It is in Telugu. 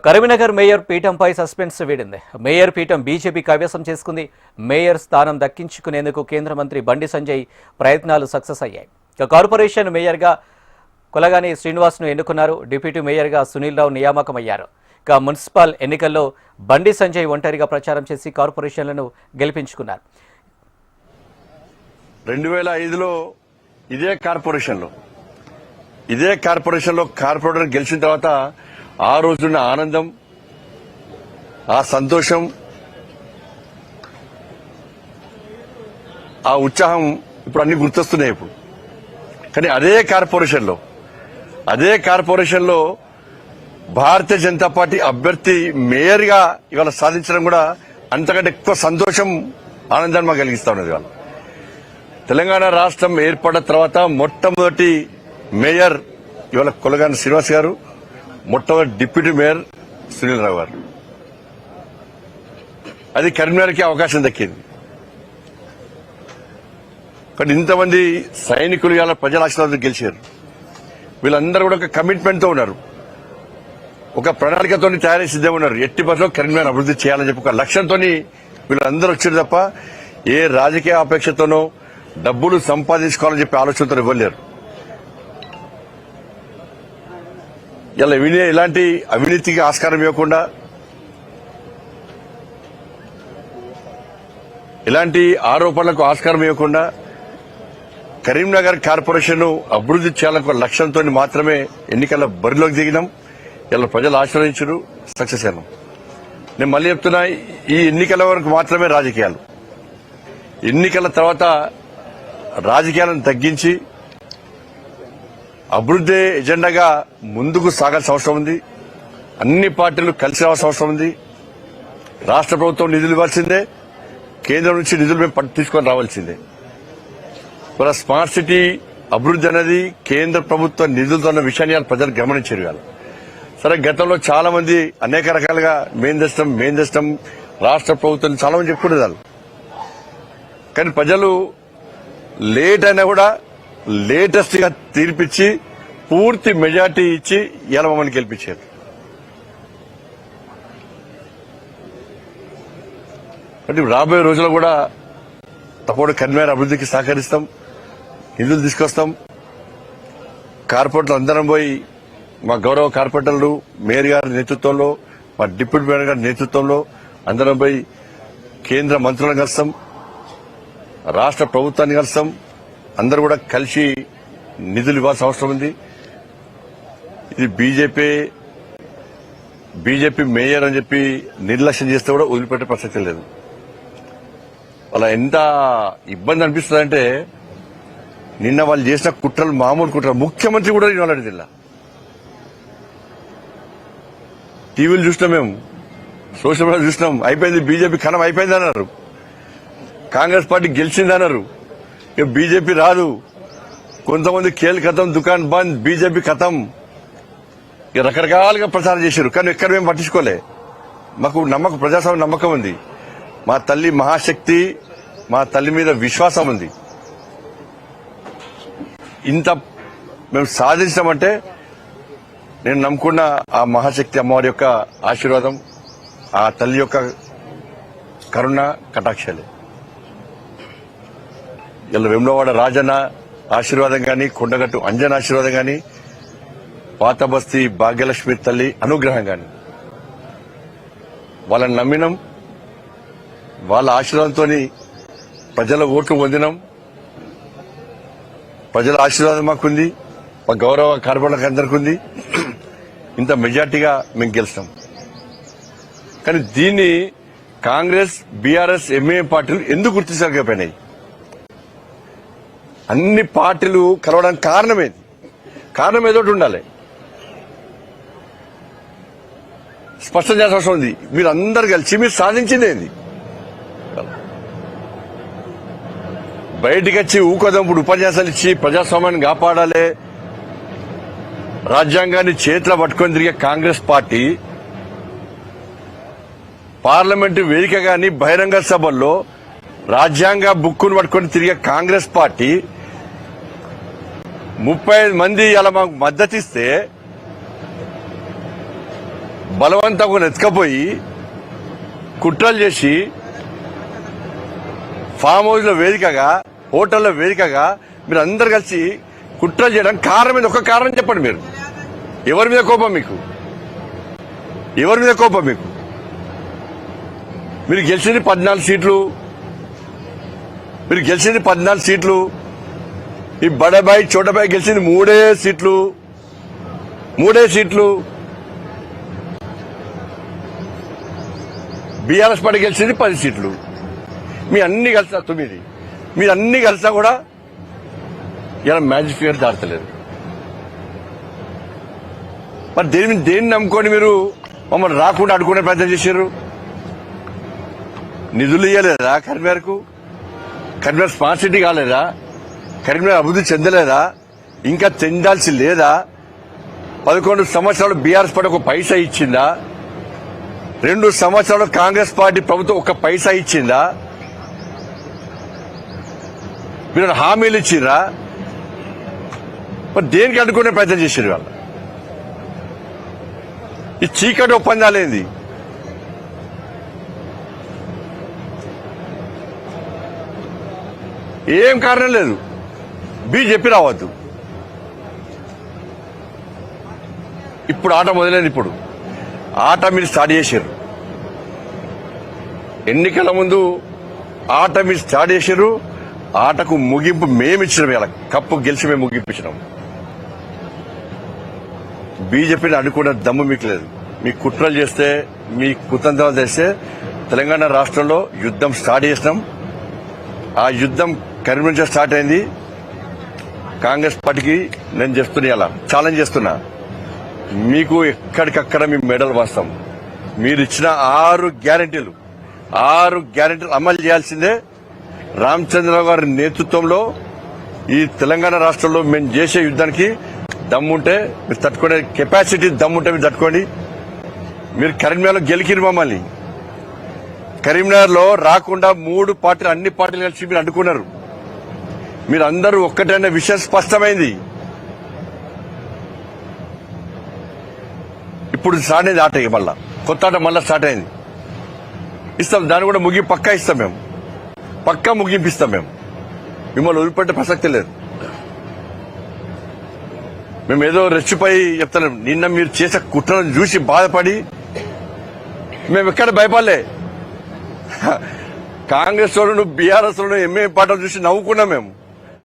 కరీంనగర్ మేయర్ పీఠంపై సస్పెన్స్ వీడింది. మేయర్ పీఠం బీజేపీ కైవసం చేసుకుంది. మేయర్ స్థానం దక్కించుకునేందుకు కేంద్ర మంత్రి బండి సంజయ్ ప్రయత్నాలు సక్సెస్ అయ్యాయి. కార్పొరేషన్ మేయర్గా కొలగాని శ్రీనివాస్ను ఎన్నుకున్నారు. డిప్యూటీ మేయర్గా సునీల్ రావు నియామకమయ్యారు. మున్సిపల్ ఎన్నికల్లో బండి సంజయ్ ఒంటరిగా ప్రచారం చేసి కార్పొరేషన్లను గెలిపించుకున్నారు. 2005లో ఇదే కార్పొరేషన్లో కార్పొరేటర్ గెలిచిన తర్వాత ఆ రోజున్న ఆనందం, ఆ సంతోషం, ఆ ఉత్సాహం ఇప్పుడు అన్ని గుర్తొస్తున్నాయి. ఇప్పుడు కానీ అదే కార్పొరేషన్లో భారతీయ జనతా పార్టీ అభ్యర్థి మేయర్గా ఇవాళ సాధించడం కూడా అంతకంటే ఎక్కువ సంతోషం, ఆనందాన్ని మాకు కలిగిస్తా ఉన్నది. ఇవాళ తెలంగాణ రాష్ట్రం ఏర్పడిన తర్వాత మొట్టమొదటి మేయర్ ఇవాళ కొలగాని శ్రీనివాస్ గారు, మొట్టమొదటి డిప్యూటీ మేయర్ సునీల్ రావు గారు. అది కరీంనగర్కి అవకాశం దక్కింది. కానీ ఇంతమంది సైనికులు ఇవాళ ప్రజల ఆశీర్వాదం గెలిచారు. వీళ్ళందరూ కూడా ఒక కమిట్మెంట్తో ఉన్నారు, ఒక ప్రణాళికతో తయారీ సిద్ధంగా ఉన్నారు. ఎట్టి బస్సులో కరీంనగర్ అభివృద్ధి చేయాలని చెప్పి ఒక లక్ష్యంతో వీళ్ళందరూ వచ్చారు తప్ప ఏ రాజకీయ అపేక్షతోనో డబ్బులు సంపాదించుకోవాలని చెప్పి ఆలోచనతో ఇవ్వలేరు. ఇలా ఇలాంటి అవినీతికి ఆస్కారం ఇవ్వకుండా, ఇలాంటి ఆరోపణలకు ఆస్కారం ఇవ్వకుండా కరీంనగర్ కార్పొరేషన్ అభివృద్ధి చేయాలనే లక్ష్యంతో మాత్రమే ఎన్నికల బరిలోకి దిగినాం. ఇలా ప్రజలు ఆశీర్వదించారు, సక్సెస్ అయినాం. నేను మళ్ళీ చెప్తున్నా, ఈ ఎన్నికల వరకు మాత్రమే రాజకీయాలు. ఎన్నికల తర్వాత రాజకీయాలను తగ్గించి అభివృద్ధి ఎజెండాగా ముందుకు సాగాల్సిన అవసరం ఉంది. అన్ని పార్టీలు కలిసి రావాల్సిన అవసరం ఉంది. రాష్ట్ర ప్రభుత్వం నిధులు ఇవ్వాల్సిందే, కేంద్రం నుంచి నిధులు మేము తీసుకొని రావాల్సిందే. ఇవాళ స్మార్ట్ సిటీ అభివృద్ధి అనేది కేంద్ర ప్రభుత్వ నిధులతో ఉన్న విషయాన్ని ప్రజలు గమనించారు. సరే, గతంలో చాలా మంది అనేక రకాలుగా మేం తెస్తాం రాష్ట్ర ప్రభుత్వం చాలా మంది చెప్పుకునేదాళ్ళు. కానీ ప్రజలు లేట్ అయినా కూడా లేటెస్ట్ గా తీర్పిచ్చి పూర్తి మెజార్టీ ఇచ్చి ఇలా మమ్మల్ని గెలిపించారు. అంటే రాబోయే రోజుల్లో కూడా తప్పకుండా కరీంనగర్ అభివృద్ధికి సహకరిస్తాం, నిధులు తీసుకొస్తాం. కార్పొరేటర్లు అందరం పోయి, మా గౌరవ కార్పొరేటర్లు మేయర్ గారి నేతృత్వంలో, మా డిప్యూటీ మేయర్ గారి నేతృత్వంలో అందరం పోయి కేంద్ర మంత్రులను కలుస్తాం, రాష్ట్ర ప్రభుత్వాన్ని కలుస్తాం. అందరూ కూడా కలిసి నిధులు ఇవ్వాల్సిన అవసరం ఉంది. ఇది బీజేపీ మేయర్ అని చెప్పి నిర్లక్ష్యం చేస్తే కూడా వదిలిపెట్టే ప్రసక్తి లేదు. అలా ఎంత ఇబ్బంది అనిపిస్తుందంటే, నిన్న వాళ్ళు చేసిన కుట్రలు మామూలు కుట్రలు. ముఖ్యమంత్రి కూడా ఇవ్వాలంటే జిల్లా టీవీలు చూసినాం, మేము సోషల్ మీడియా చూసినాం. అయిపోయింది, బీజేపీ కణం అయిపోయింది అన్నారు. కాంగ్రెస్ పార్టీ గెలిచిందన్నారు. ఇక బీజేపీ రాదు. కొంతమంది ఖేల్ ఖతం, దుకాన్ బంద్, బీజేపీ ఖతం, ఇక రకరకాలుగా ప్రచారం చేశారు. కానీ ఎక్కడ మేము పట్టించుకోలే. మాకు ప్రజాస్వామ్య నమ్మకం ఉంది. మా తల్లి మహాశక్తి, మా తల్లి మీద విశ్వాసం ఉంది. ఇంత మేము సాధించామంటే నేను నమ్ముకున్న ఆ మహాశక్తి అమ్మవారి యొక్క ఆశీర్వాదం, ఆ తల్లి యొక్క కరుణ కటాక్షాలే. ఇలా వేములవాడ రాజన్న ఆశీర్వాదం గాని, కొండగట్టు అంజన్ ఆశీర్వాదం గాని, పాత బస్తీ భాగ్యలక్ష్మి తల్లి అనుగ్రహం గాని, వాళ్ళని నమ్మినాం. వాళ్ళ ఆశీర్వాదంతో ప్రజల ఓట్లు పొందినాం. ప్రజల ఆశీర్వాదం మాకుంది, మా గౌరవ కార్పొరేటర్లకు అందరికీ ఉంది. ఇంత మెజార్టీగా మేము గెలిచాం. కానీ దీన్ని కాంగ్రెస్, బీఆర్ఎస్, ఎంఐఎం పార్టీలు ఎందుకు గుర్తించలేకపోయినాయి? అన్ని పార్టీలు కలవడానికి కారణం ఏదో ఉండాలి. స్పష్టం చేయాల్సిన అవసరం ఉంది. మీరు అందరు కలిసి మీరు సాధించింది ఏంది? బయటికి వచ్చి ఊకదంపుడు ఉపన్యాసాలు ఇచ్చి ప్రజాస్వామ్యాన్ని కాపాడాలి, రాజ్యాంగాన్ని చేతిలో పట్టుకొని తిరిగే కాంగ్రెస్ పార్టీ పార్లమెంటు వేదిక గాని, బహిరంగ సభల్లో రాజ్యాంగ బుక్కును పట్టుకొని తిరిగే కాంగ్రెస్ పార్టీ 35 మంది ఇలా మాకు మద్దతిస్తే బలవంతంగా ఎత్తుకపోయి కుట్రలు చేసి ఫామ్ హౌస్ లో వేదికగా, హోటల్లో వేదికగా మీరు అందరు కలిసి కుట్రలు చేయడం కారణం మీద ఒక కారణం చెప్పండి. మీరు ఎవరి మీద కోపం మీకు? ఎవరి మీద కోపం మీకు? మీరు గెలిచింది 14 సీట్లు. మీరు గెలిచింది 14 సీట్లు. ఈ బడబాయి చోటబాయి గెలిచింది 3 సీట్లు. 3 సీట్లు. బీఆర్ఎస్ పార్టీ గెలిచింది 10 సీట్లు. మీ అన్ని కలిసా 9. మీరు అన్ని కలిసా కూడా ఇలా మ్యాజిక్ ఫిగర్ దాటలేదు. మరి దేన్ని నమ్ముకొని మీరు మమ్మల్ని రాకుండా అడుకునే ప్రయత్నం చేశారు? నిధులు ఇవ్వలేదా కరీంనగర్కు? కరీంనగర్ స్మార్ట్ సిటీ కాలేదా? కరీంనగర్ అభివృద్ధి చెందలేదా? ఇంకా చెందాల్సి లేదా? 11 సంవత్సరాలు బీఆర్ఎస్ పార్టీ ఒక పైసా ఇచ్చిందా? 2 సంవత్సరాలు కాంగ్రెస్ పార్టీ ప్రభుత్వం ఒక పైసా ఇచ్చిందా? మీరు హామీలు ఇచ్చిర్రా? మరి దేనికి అడ్డుకునే ప్రయత్నం చేశారు వాళ్ళు? ఈ చీకటి ఒప్పందాలేంది? ఏం కారణం లేదు. బీజేపీ రావద్దు. ఇప్పుడు ఆట మొదలైంది. ఇప్పుడు ఆట మీరు స్టార్ట్ చేశారు. ఎన్నికల ముందు ఆట మీరు స్టార్ట్ చేశారు. ఆటకు ముగింపు మేమిచ్చినాం. ఇలా కప్పు గెలిచి మేము ముగింపించినాం. బీజేపీని అడ్డుకునే దమ్ము మీకు లేదు. మీ కుట్రలు చేస్తే, మీ కుతంత్రాలు చేస్తే తెలంగాణ రాష్ట్రంలో యుద్ధం స్టార్ట్ చేసినాం. ఆ యుద్ధం కరీంనగర్ నుంచి స్టార్ట్ అయింది. కాంగ్రెస్ పార్టీకి నేను చెప్తున్నా, ఇలా ఛాలెంజ్ చేస్తున్నా, మీకు ఎక్కడికక్కడ మీ మెడల్ వాస్తాం. మీరు ఇచ్చిన 6 గ్యారెంటీలు అమలు చేయాల్సిందే. రామచంద్రరావు గారి నేతృత్వంలో ఈ తెలంగాణ రాష్ట్రంలో మేము చేసే యుద్ధానికి దమ్ముంటే మీరు తట్టుకునే కెపాసిటీ దమ్ముంటే మీరు తట్టుకోండి. మీరు కరీంనగర్లో గెలికిరు మమ్మల్ని. కరీంనగర్లో రాకుండా 3 పార్టీలు, అన్ని పార్టీలు కలిసి మీరు అడ్డుకున్నారు. మీరు అందరూ ఒక్కటైన విషయం స్పష్టమైంది. ఇప్పుడు స్టార్ట్ అయింది ఆట. మళ్ళా కొత్త ఆట మళ్ళా స్టార్ట్ అయింది. ఇస్తాం, దాన్ని కూడా పక్కా ఇస్తాం. మేము పక్కా ముగింపిస్తాం. మేము మిమ్మల్ని వదిలిపెట్టే ప్రసక్తి లేదు. మేము ఏదో రెచ్చిపోయి చెప్తాం. నిన్న మీరు చేసే కుట్రలను చూసి బాధపడి మేము ఎక్కడ భయపడలే. కాంగ్రెస్ వాళ్ళు, బీఆర్ఎస్ వాళ్ళు, ఎంఏ పార్టీలు చూసి నవ్వుకున్నాం. మేము